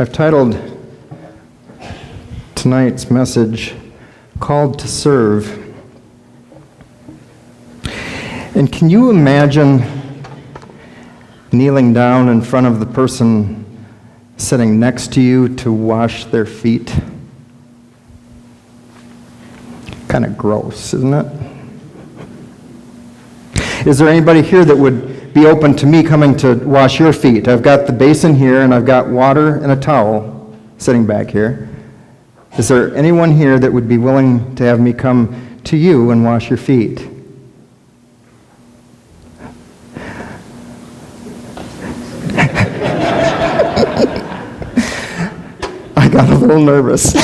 I've titled tonight's message, Called to Serve. And can you imagine kneeling down in front of the person sitting next to you to wash their feet? Kind of gross, isn't it? Is there anybody here that would be open to me coming to wash your feet? I've got the basin here, and I've got water and a towel sitting back here. Is there anyone here that would be willing to have me come to you and wash your feet? I got a little nervous.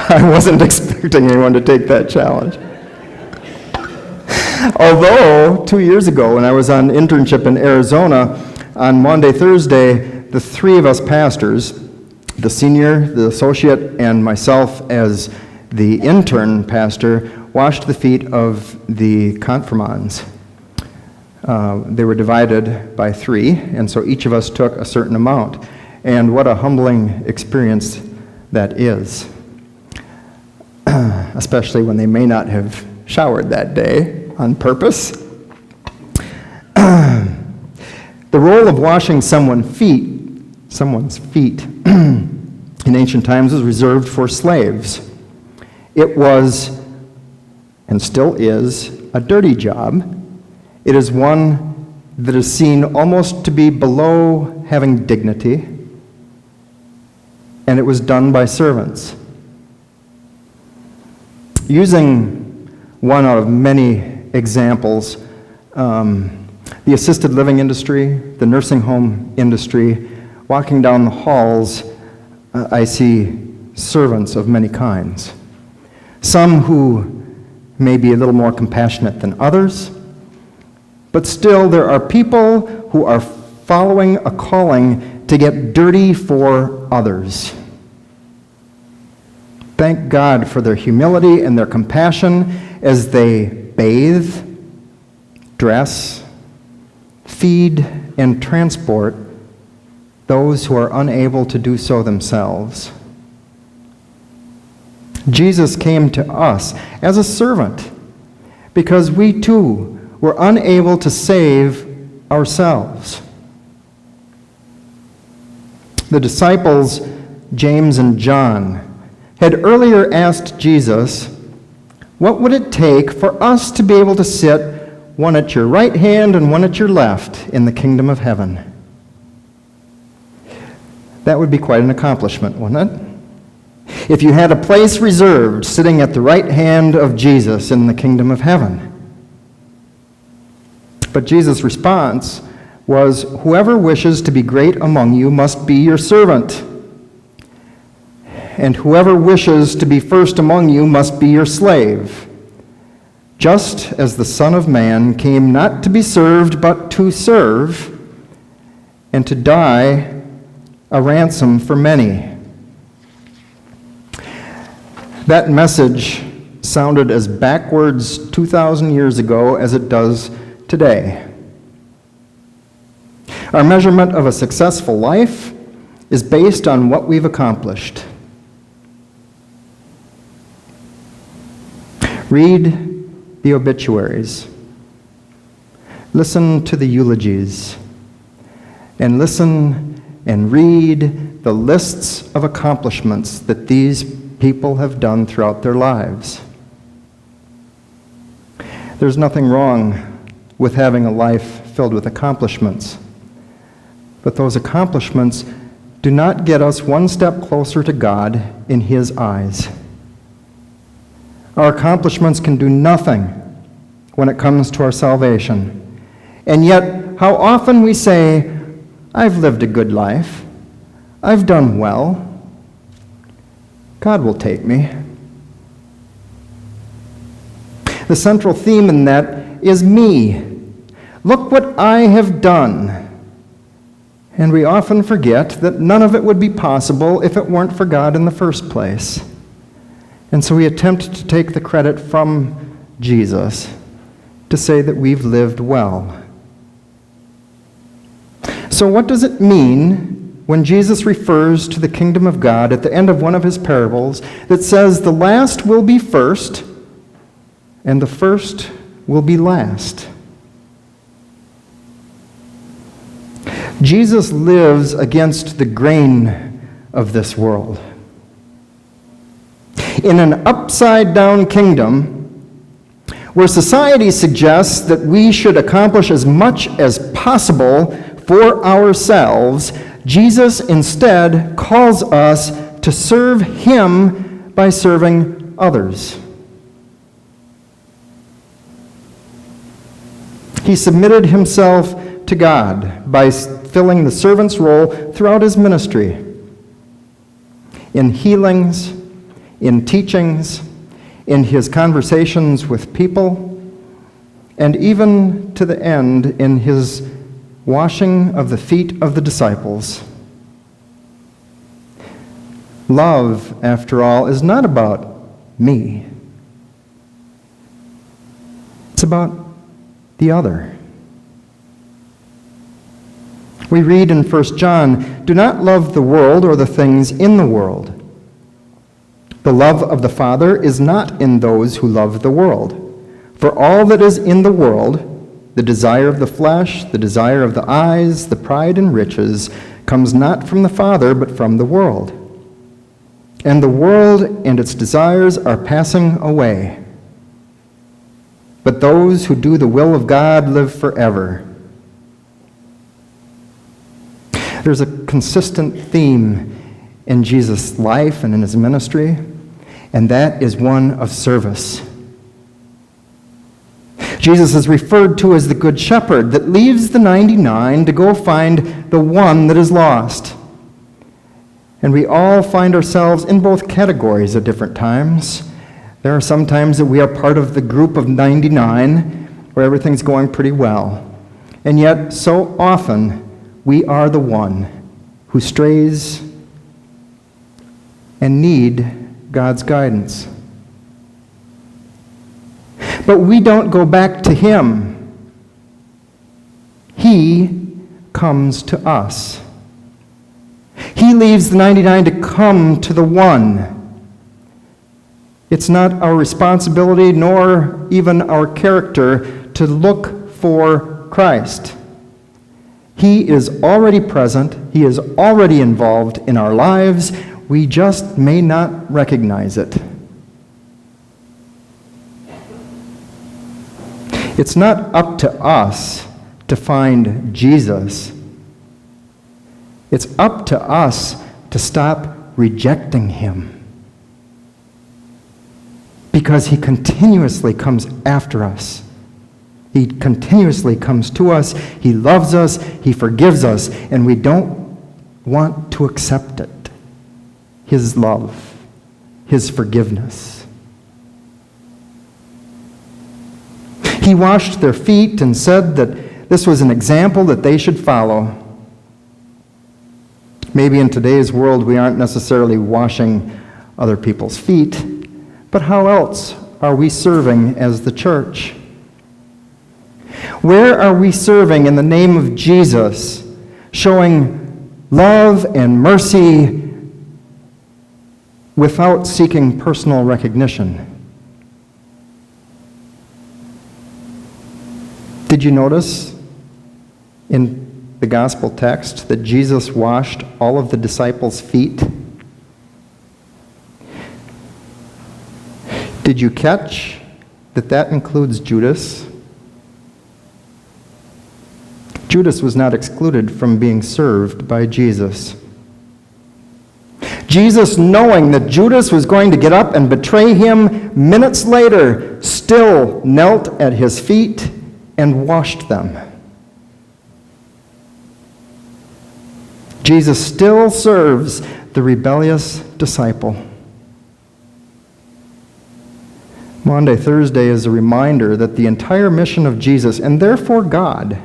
I wasn't expecting anyone to take that challenge. Although, 2 years ago, when I was on internship in Arizona, on Maundy, Thursday, the three of us pastors, the senior, the associate, and myself as the intern pastor, washed the feet of the confirmands. They were divided by three, and so each of us took a certain amount. And what a humbling experience that is, especially when they may not have showered that day on purpose. The role of washing someone's feet in ancient times was reserved for slaves. It was, and still is, a dirty job. It is one that is seen almost to be below having dignity, and it was done by servants. Using one out of many examples, the assisted living industry, the nursing home industry, walking down the halls, I see servants of many kinds. Some who may be a little more compassionate than others, but still there are people who are following a calling to get dirty for others. Thank God for their humility and their compassion as they bathe, dress, feed, and transport those who are unable to do so themselves. Jesus came to us as a servant because we too were unable to save ourselves. The disciples, James and John, had earlier asked Jesus, what would it take for us to be able to sit one at your right hand and one at your left in the kingdom of heaven? That would be quite an accomplishment, wouldn't it? If you had a place reserved sitting at the right hand of Jesus in the kingdom of heaven. But Jesus' response was, whoever wishes to be great among you must be your servant. And whoever wishes to be first among you must be your slave. Just as the Son of Man came not to be served, but to serve, and to die a ransom for many. That message sounded as backwards 2,000 years ago as it does today. Our measurement of a successful life is based on what we've accomplished. Read the obituaries. Listen to the eulogies. And listen and read the lists of accomplishments that these people have done throughout their lives. There's nothing wrong with having a life filled with accomplishments. But those accomplishments do not get us one step closer to God in His eyes. Our accomplishments can do nothing when it comes to our salvation. And yet, how often we say, I've lived a good life. I've done well. God will take me. The central theme in that is me. Look what I have done. And we often forget that none of it would be possible if it weren't for God in the first place. And so we attempt to take the credit from Jesus to say that we've lived well. So what does it mean when Jesus refers to the kingdom of God at the end of one of his parables that says the last will be first and the first will be last. Jesus lives against the grain of this world. In an upside-down kingdom where society suggests that we should accomplish as much as possible for ourselves, Jesus instead calls us to serve him by serving others. He submitted himself to God by filling the servant's role throughout his ministry, in healings, in teachings, in his conversations with people, and even to the end in his washing of the feet of the disciples. Love, after all, is not about me. It's about the other. We read in 1 John, "Do not love the world or the things in the world. The love of the Father is not in those who love the world. For all that is in the world, the desire of the flesh, the desire of the eyes, the pride in riches, comes not from the Father, but from the world. And the world and its desires are passing away. But those who do the will of God live forever." There's a consistent theme in Jesus' life and in his ministry, and that is one of service. Jesus is referred to as the Good Shepherd that leaves the 99 to go find the one that is lost. And we all find ourselves in both categories at different times. There are some times that we are part of the group of 99 where everything's going pretty well. And yet, so often, we are the one who strays and need God's guidance. But we don't go back to him. He comes to us. He leaves the 99 to come to the one. It's not our responsibility nor even our character to look for Christ. He is already present. He is already involved in our lives. We just may not recognize it. It's not up to us to find Jesus. It's up to us to stop rejecting him. Because he continuously comes after us. He continuously comes to us. He loves us. He forgives us. And we don't want to accept it. His love. His forgiveness. He washed their feet and said that this was an example that they should follow. Maybe in today's world we aren't necessarily washing other people's feet, but how else are we serving as the church? Where are we serving in the name of Jesus, showing love and mercy without seeking personal recognition? Did you notice in the gospel text that Jesus washed all of the disciples' feet? Did you catch that that includes Judas? Judas was not excluded from being served by Jesus. Jesus, knowing that Judas was going to get up and betray him minutes later, still knelt at his feet and washed them. Jesus still serves the rebellious disciple. Maundy Thursday is a reminder that the entire mission of Jesus, and therefore God,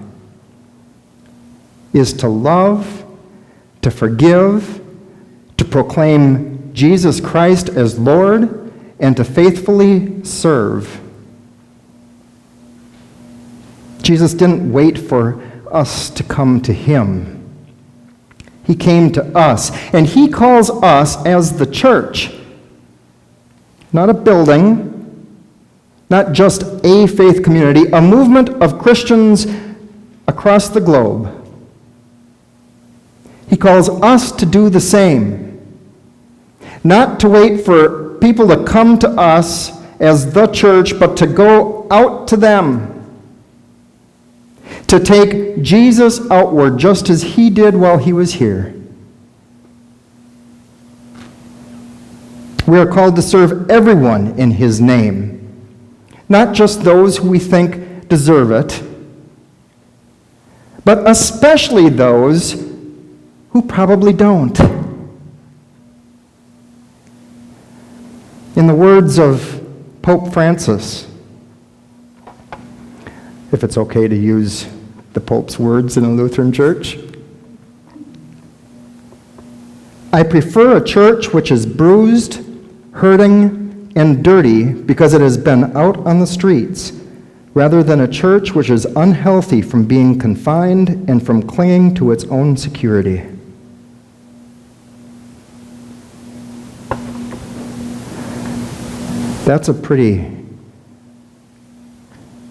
is to love, to forgive, to proclaim Jesus Christ as Lord, and to faithfully serve. Jesus didn't wait for us to come to him. He came to us, and he calls us as the church. Not a building, not just a faith community, a movement of Christians across the globe. He calls us to do the same. Not to wait for people to come to us as the church, but to go out to them. To take Jesus outward just as he did while he was here. We are called to serve everyone in his name, not just those who we think deserve it, but especially those who probably don't. In the words of Pope Francis, if it's okay to use the Pope's words in a Lutheran church, I prefer a church which is bruised, hurting, and dirty because it has been out on the streets, rather than a church which is unhealthy from being confined and from clinging to its own security. That's a pretty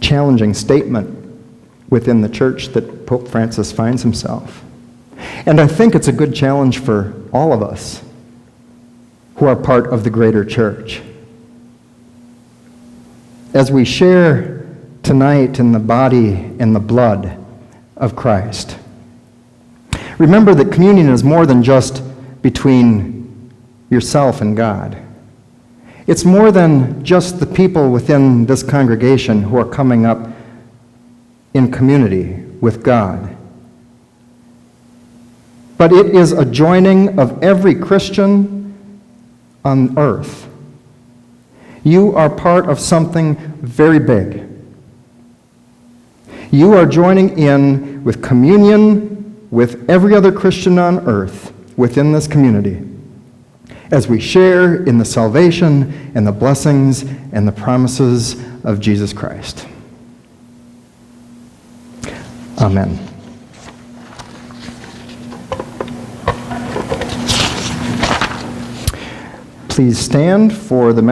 challenging statement within the church that Pope Francis finds himself. And I think it's a good challenge for all of us who are part of the greater church. As we share tonight in the body and the blood of Christ, remember that communion is more than just between yourself and God. It's more than just the people within this congregation who are coming up in community with God. But it is a joining of every Christian on earth. You are part of something very big. You are joining in with communion with every other Christian on earth within this community, as we share in the salvation and the blessings and the promises of Jesus Christ. Amen. Please stand for the